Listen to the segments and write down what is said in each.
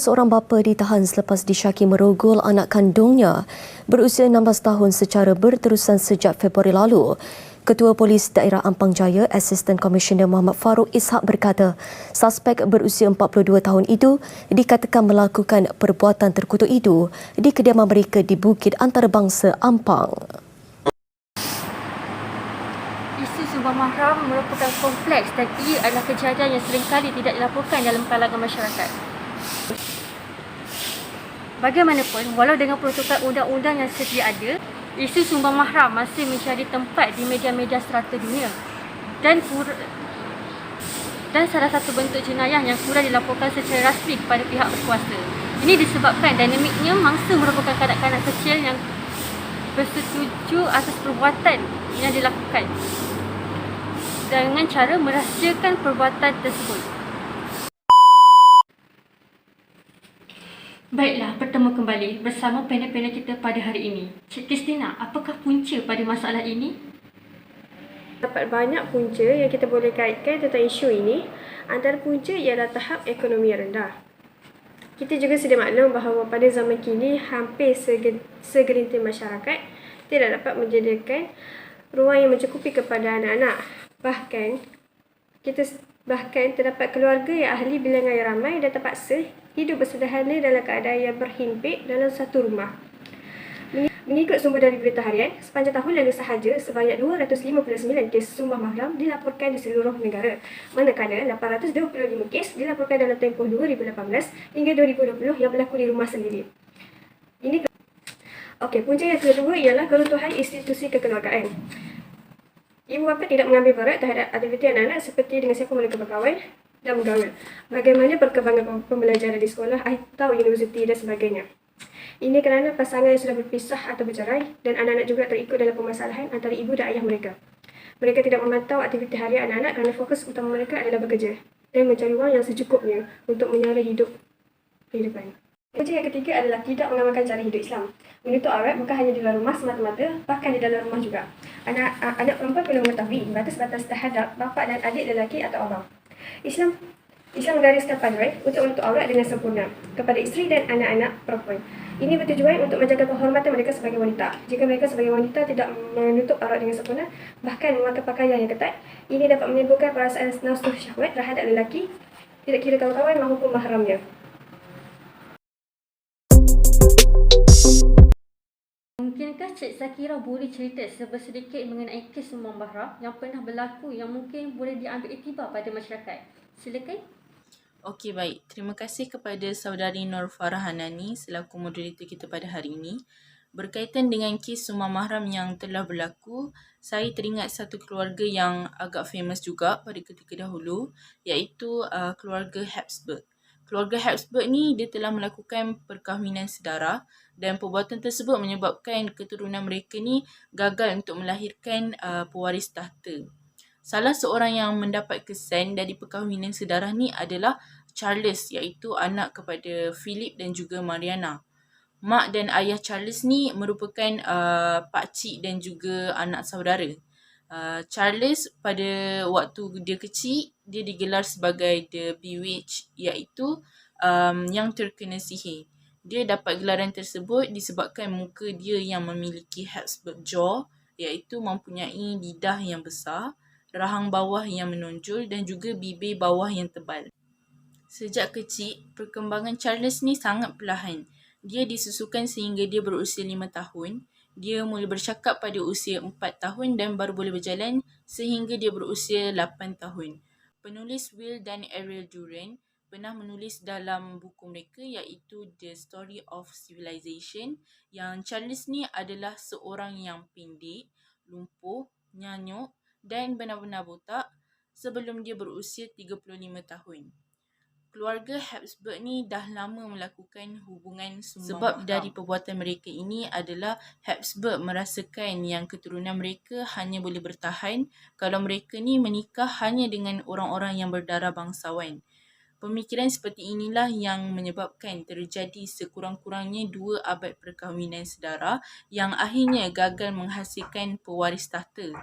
Seorang bapa ditahan selepas disyaki merogol anak kandungnya berusia 16 tahun secara berterusan sejak Februari lalu. Ketua Polis Daerah Ampang Jaya, Asisten Komisioner Muhammad Farouk Ishak berkata, suspek berusia 42 tahun itu dikatakan melakukan perbuatan terkutuk itu di kediaman mereka di Bukit Antarabangsa Ampang. Isu sumbang mahram merupakan kompleks dan ia adalah kejadian yang seringkali tidak dilaporkan dalam kalangan masyarakat. Bagaimanapun, walau dengan protokol undang-undang yang sedia ada, isu sumbang mahram masih mencari tempat di media-media serata dunia dan salah satu bentuk jenayah yang kurang dilaporkan secara rasmi kepada pihak berkuasa. Ini disebabkan dinamiknya mangsa merupakan kanak-kanak kecil yang bersetuju atas perbuatan yang dilakukan dengan cara merahsiakan perbuatan tersebut. Baiklah, bertemu kembali bersama panel-panel kita pada hari ini. Cik Kristina, apakah punca pada masalah ini? Dapat banyak punca yang kita boleh kaitkan tentang isu ini. Antara punca ialah tahap ekonomi yang rendah. Kita juga sedia maklum bahawa pada zaman kini hampir segelintir masyarakat tidak dapat menyediakan ruang yang mencukupi kepada anak-anak. Bahkan terdapat keluarga yang ahli bilangan yang ramai dan terpaksa hidup bersederhana dalam keadaan yang berhimpit dalam satu rumah. Mengikut sumber dari Berita Harian, sepanjang tahun lalu sahaja sebanyak 259 kes sumbang mahram dilaporkan di seluruh negara, manakala 825 kes dilaporkan dalam tempoh 2018 hingga 2020 yang berlaku di rumah sendiri. Punca yang kedua ialah keruntuhan institusi kekeluargaan. Ibu bapa tidak mengambil berat terhadap aktiviti anak-anak seperti dengan siapa mereka berkawan dan bergaul, bagaimana perkembangan pembelajaran di sekolah atau universiti dan sebagainya. Ini kerana pasangan yang sudah berpisah atau bercerai dan anak-anak juga terikut dalam permasalahan antara ibu dan ayah mereka. Mereka tidak memantau aktiviti harian anak-anak kerana fokus utama mereka adalah bekerja dan mencari wang yang secukupnya untuk menyara kehidupan. Punca yang ketiga adalah tidak mengamalkan cara hidup Islam. Menutup aurat bukan hanya di luar rumah semata-mata, bahkan di dalam rumah juga. Anak perempuan perlu mengetahui batas-batas terhadap bapa dan adik lelaki atau abang. Islam menggariskan paduan untuk menutup aurat dengan sempurna kepada isteri dan anak-anak perempuan. Ini bertujuan untuk menjaga kehormatan mereka sebagai wanita. Jika mereka sebagai wanita tidak menutup aurat dengan sempurna, bahkan memakai pakaian yang ketat, ini dapat menimbulkan perasaan nafsu syahwat terhadap lelaki, tidak kira kawan-kawan maupun mahramnya. Mungkinkah Cik Zakira boleh cerita sedikit mengenai kes sumbang mahram yang pernah berlaku yang mungkin boleh diambil iktibar pada masyarakat? Silakan. Okey, baik. Terima kasih kepada saudari Nur Farah Hanani selaku moderator kita pada hari ini. Berkaitan dengan kes sumbang mahram yang telah berlaku, saya teringat satu keluarga yang agak famous juga pada ketika dahulu, iaitu keluarga Habsburg. Keluarga Habsburg ni dia telah melakukan perkahwinan sedara dan perbuatan tersebut menyebabkan keturunan mereka ni gagal untuk melahirkan pewaris tahta. Salah seorang yang mendapat kesan dari perkahwinan sedara ni adalah Charles, iaitu anak kepada Philip dan juga Mariana. Mak dan ayah Charles ni merupakan pakcik dan juga anak saudara. Charles pada waktu dia kecil, dia digelar sebagai The Bewitched, iaitu yang terkena sihir. Dia dapat gelaran tersebut disebabkan muka dia yang memiliki Habsburg jaw, iaitu mempunyai lidah yang besar, rahang bawah yang menonjol dan juga bibir bawah yang tebal. Sejak kecil, perkembangan Charles ni sangat perlahan. Dia disusukan sehingga dia berusia 5 tahun. Dia mula bercakap pada usia 4 tahun dan baru boleh berjalan sehingga dia berusia 8 tahun. Penulis Will dan Ariel Durant pernah menulis dalam buku mereka iaitu The Story of Civilization yang Charles ni adalah seorang yang pendek, lumpuh, nyanyuk dan benar-benar botak sebelum dia berusia 35 tahun. Keluarga Habsburg ni dah lama melakukan hubungan sumbang sebab mahram. Dari perbuatan mereka ini adalah Habsburg merasakan yang keturunan mereka hanya boleh bertahan kalau mereka ni menikah hanya dengan orang-orang yang berdarah bangsawan. Pemikiran seperti inilah yang menyebabkan terjadi sekurang-kurangnya 2 abad perkahwinan sedara yang akhirnya gagal menghasilkan pewaris tahta.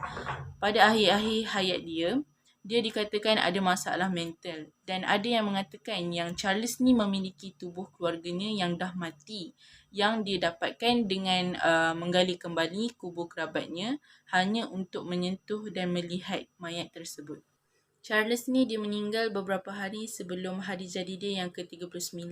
Pada akhir-akhir hayat dia, dia dikatakan ada masalah mental, dan ada yang mengatakan yang Charles ni memiliki tubuh keluarganya yang dah mati, yang dia dapatkan dengan menggali kembali kubur kerabatnya hanya untuk menyentuh dan melihat mayat tersebut. Charles ni dia meninggal beberapa hari sebelum hari jadi dia yang ke-39.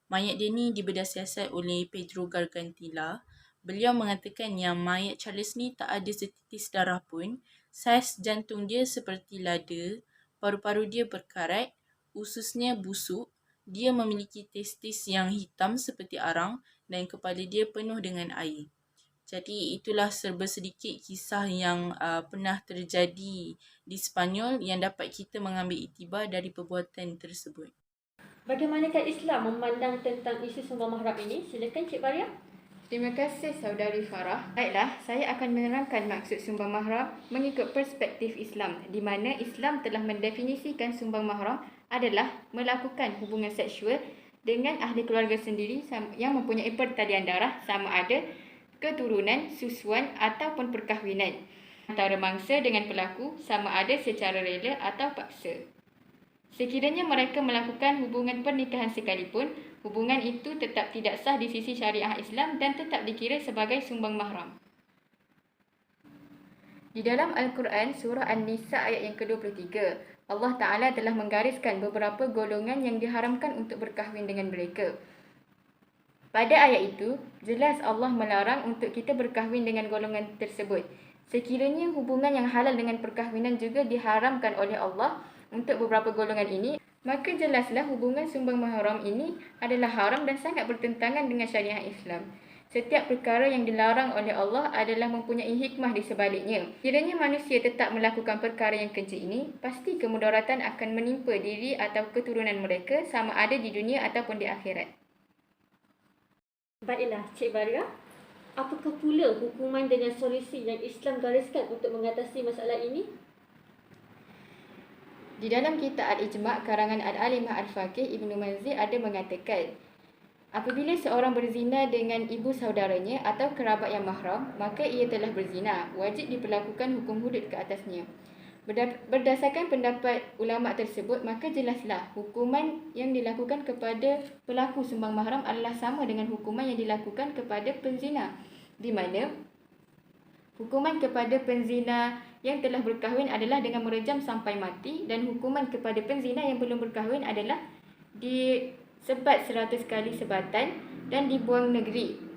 Mayat dia ni dibedah siasat oleh Pedro Gargantilla. Beliau mengatakan yang mayat Charles ni tak ada setitis darah pun, saiz jantung dia seperti lada, paru-paru dia berkarat, ususnya busuk, dia memiliki testis yang hitam seperti arang dan kepala dia penuh dengan air. Jadi itulah serba sedikit kisah yang pernah terjadi di Sepanyol yang dapat kita mengambil iktibar dari perbuatan tersebut. Bagaimanakah Islam memandang tentang isu sumbang mahram ini? Silakan Cik Maria. Terima kasih Saudari Farah. Baiklah, saya akan menerangkan maksud sumbang mahram mengikut perspektif Islam, di mana Islam telah mendefinisikan sumbang mahram adalah melakukan hubungan seksual dengan ahli keluarga sendiri yang mempunyai pertalian darah, sama ada keturunan, susuan ataupun perkahwinan, antara mangsa dengan pelaku, sama ada secara rela atau paksa. Sekiranya mereka melakukan hubungan pernikahan sekalipun, hubungan itu tetap tidak sah di sisi syariah Islam dan tetap dikira sebagai sumbang mahram. Di dalam Al-Quran, surah An-Nisa ayat yang ke-23, Allah Ta'ala telah menggariskan beberapa golongan yang diharamkan untuk berkahwin dengan mereka. Pada ayat itu, jelas Allah melarang untuk kita berkahwin dengan golongan tersebut. Sekiranya hubungan yang halal dengan perkahwinan juga diharamkan oleh Allah untuk beberapa golongan ini, maka jelaslah hubungan sumbang mahram ini adalah haram dan sangat bertentangan dengan syariah Islam. Setiap perkara yang dilarang oleh Allah adalah mempunyai hikmah di sebaliknya. Kiranya manusia tetap melakukan perkara yang keji ini, pasti kemudaratan akan menimpa diri atau keturunan mereka, sama ada di dunia ataupun di akhirat. Baiklah Cik Maria. Apakah pula hukuman dengan solusi yang Islam gariskan untuk mengatasi masalah ini? Di dalam kitab Al-Ijma' karangan Al-Alimah Al-Faqih Ibnu Manzir ada mengatakan, apabila seorang berzina dengan ibu saudaranya atau kerabat yang mahram, maka ia telah berzina, wajib diperlakukan hukum hudud ke atasnya. Berdasarkan pendapat ulama tersebut, maka jelaslah hukuman yang dilakukan kepada pelaku sumbang mahram adalah sama dengan hukuman yang dilakukan kepada penzina, di mana hukuman kepada penzina yang telah berkahwin adalah dengan merejam sampai mati, dan hukuman kepada penzina yang belum berkahwin adalah disebat 100 kali sebatan dan dibuang negeri.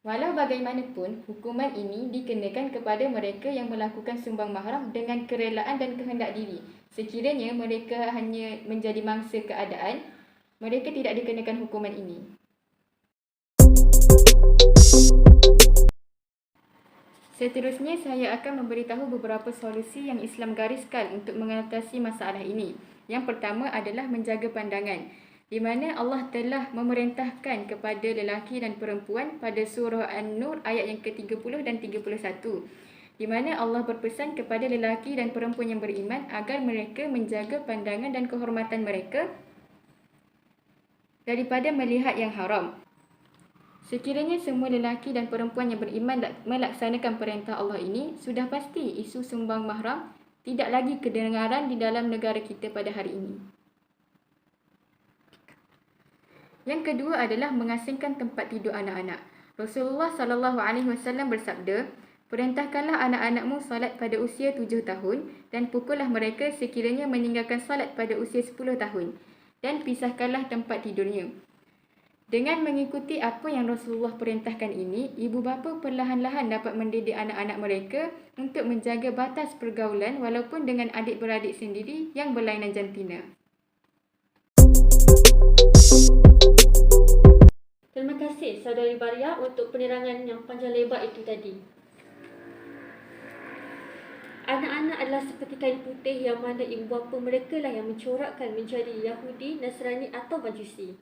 Walau bagaimanapun, hukuman ini dikenakan kepada mereka yang melakukan sumbang mahram dengan kerelaan dan kehendak diri. Sekiranya mereka hanya menjadi mangsa keadaan, mereka tidak dikenakan hukuman ini. Seterusnya, saya akan memberitahu beberapa solusi yang Islam gariskan untuk mengatasi masalah ini. Yang pertama adalah menjaga pandangan, di mana Allah telah memerintahkan kepada lelaki dan perempuan pada surah An-Nur ayat yang ke-30 dan 31, di mana Allah berpesan kepada lelaki dan perempuan yang beriman agar mereka menjaga pandangan dan kehormatan mereka daripada melihat yang haram. Sekiranya semua lelaki dan perempuan yang beriman melaksanakan perintah Allah ini, sudah pasti isu sumbang mahram tidak lagi kedengaran di dalam negara kita pada hari ini. Yang kedua adalah mengasingkan tempat tidur anak-anak. Rasulullah SAW bersabda, perintahkanlah anak-anakmu salat pada usia 7 tahun dan pukullah mereka sekiranya meninggalkan salat pada usia 10 tahun dan pisahkanlah tempat tidurnya. Dengan mengikuti apa yang Rasulullah perintahkan ini, ibu bapa perlahan-lahan dapat mendidik anak-anak mereka untuk menjaga batas pergaulan walaupun dengan adik-beradik sendiri yang berlainan jantina. Terima kasih Saudari Maria untuk penerangan yang panjang lebar itu tadi. Anak-anak adalah seperti kain putih yang mana ibu bapa mereka lah yang mencorakkan menjadi Yahudi, Nasrani atau Majusi.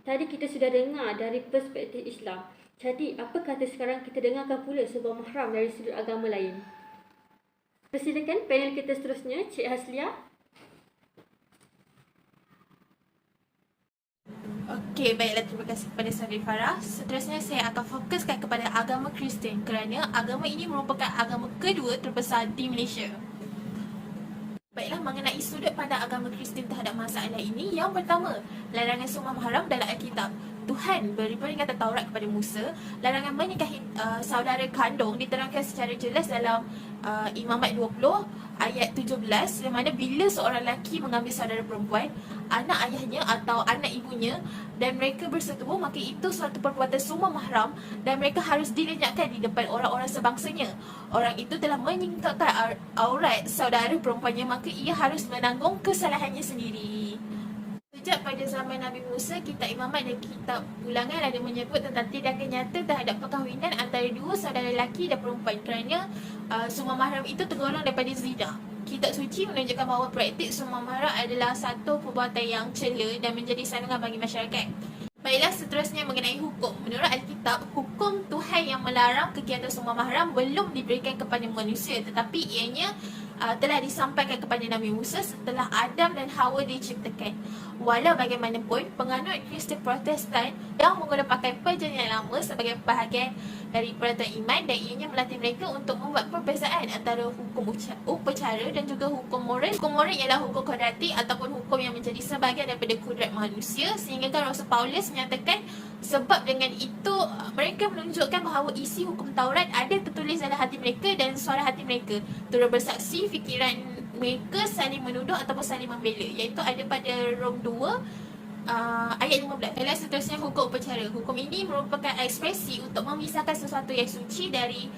Tadi kita sudah dengar dari perspektif Islam. Jadi, apa kata sekarang kita dengarkan pula sebuah mahram dari sudut agama lain? Persilakan panel kita seterusnya, Cik Haslia. Okey, baiklah, terima kasih kepada Saudari Farah. Seterusnya saya akan fokuskan kepada agama Kristian kerana agama ini merupakan agama kedua terbesar di Malaysia. mengenai sudut pandang agama Kristian terhadap masalah ini. Yang pertama, larangan sumpah mahram dalam Alkitab. Tuhan beri peringatan Taurat kepada Musa, larangan menikahi saudara kandung diterangkan secara jelas dalam Imamat 20 ayat 17, di mana bila seorang lelaki mengambil saudara perempuan, anak ayahnya atau anak ibunya, dan mereka bersetubuh, maka itu suatu perbuatan sumpah mahram dan mereka harus dilenyapkan di depan orang-orang sebangsanya. Orang itu telah menyingkapkan aurat saudara perempuannya, maka ia harus menanggung kesalahannya sendiri. Sejak pada zaman Nabi Musa, kitab Imamat dan kitab Ulangan ada menyebut tentang tindakan nyata terhadap perkahwinan antara dua saudara lelaki dan perempuan, kerana sumpah mahram itu tergolong daripada zina. Kitab suci menunjukkan bahawa praktik sumpah mahram adalah satu perbuatan yang cela dan menjadi sandungan bagi masyarakat. Baiklah, seterusnya mengenai hukum. Menurut Alkitab, hukum Tuhan yang melarang kegiatan sumpah mahram belum diberikan kepada manusia, tetapi ianya telah disampaikan kepada Nabi Musa setelah Adam dan Hawa diciptakan. Walau bagaimanapun, penganut Kristian Protestan yang menggunakan pakaian perjanjian lama sebagai bahagian dari peraturan iman, dan ianya melatih mereka untuk membuat perbezaan antara hukum upacara dan juga hukum moral. Hukum moral ialah hukum kodrati ataupun hukum yang menjadi sebahagian daripada kudrat manusia, sehingga kan Rasul Paulus menyatakan sebab dengan itu mereka menunjukkan bahawa isi hukum Taurat ada tertulis dalam hati mereka dan suara hati mereka turut bersaksi fikiran mereka saling menuduh ataupun saling membela, iaitu ada pada Rom 2 ayat 15. Dan seterusnya hukum upacara. Hukum ini merupakan ekspresi untuk memisahkan sesuatu yang suci dari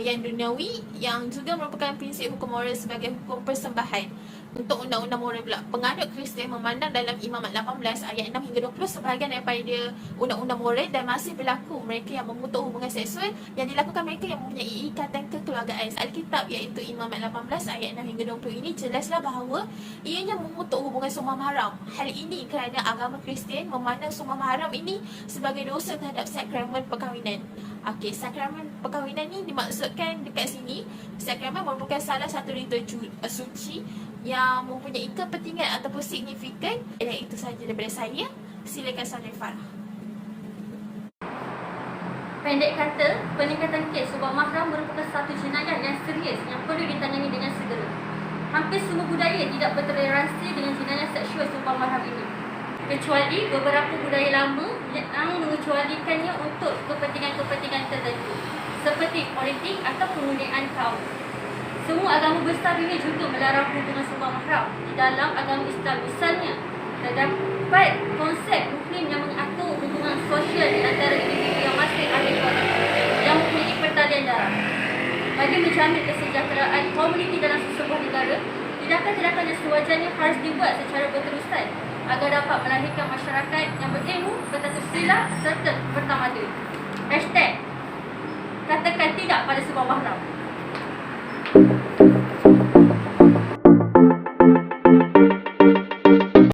yang duniawi, yang juga merupakan prinsip hukum moral sebagai hukum persembahan. Untuk undang-undang moral pula, penganut Kristian memandang dalam Imamat 18 ayat 6 hingga 20 sebahagian daripada undang-undang moral dan masih berlaku mereka yang mengutuk hubungan seksual yang dilakukan mereka yang mempunyai ikatan kekeluargaan. Alkitab iaitu Imamat 18 ayat 6 hingga 20 ini jelaslah bahawa ianya mengutuk hubungan sumpah mahram. Hal ini kerana agama Kristian memandang sumpah mahram ini sebagai dosa terhadap sakramen perkahwinan. Okey, sakramen perkahwinan ni dimaksudkan dekat sini. Sakramen merupakan salah satu ritual suci yang mempunyai kepentingan ataupun signifikan. Dan itu sahaja daripada saya. Silakan Saudari Farah. Pendek kata, peningkatan kes sumpah mahram merupakan satu jenayah yang serius yang perlu ditangani dengan segera. Hampir semua budaya tidak bertoleransi dengan jenayah seksual sumpah mahram ini, kecuali beberapa budaya lama yang mengecualikannya untuk kepentingan-kepentingan tertentu seperti politik atau penggunaan kaum. Semua agama besar ini juga melarang hubungan sumpah mahram. Di dalam agama Islam misalnya, terdapat konsep Muslim yang mengatur hubungan sosial di antara individu yang masih ahli keluarga yang mempunyai pertalian darah. Bagi menjamin kesejahteraan komuniti dalam sesebuah negara, tindakan-tindakan yang sewajarnya harus dibuat secara berterusan agar dapat melahirkan masyarakat yang berilmu, bertatasusila serta bertamadun. #, katakan tidak pada sumpah mahram.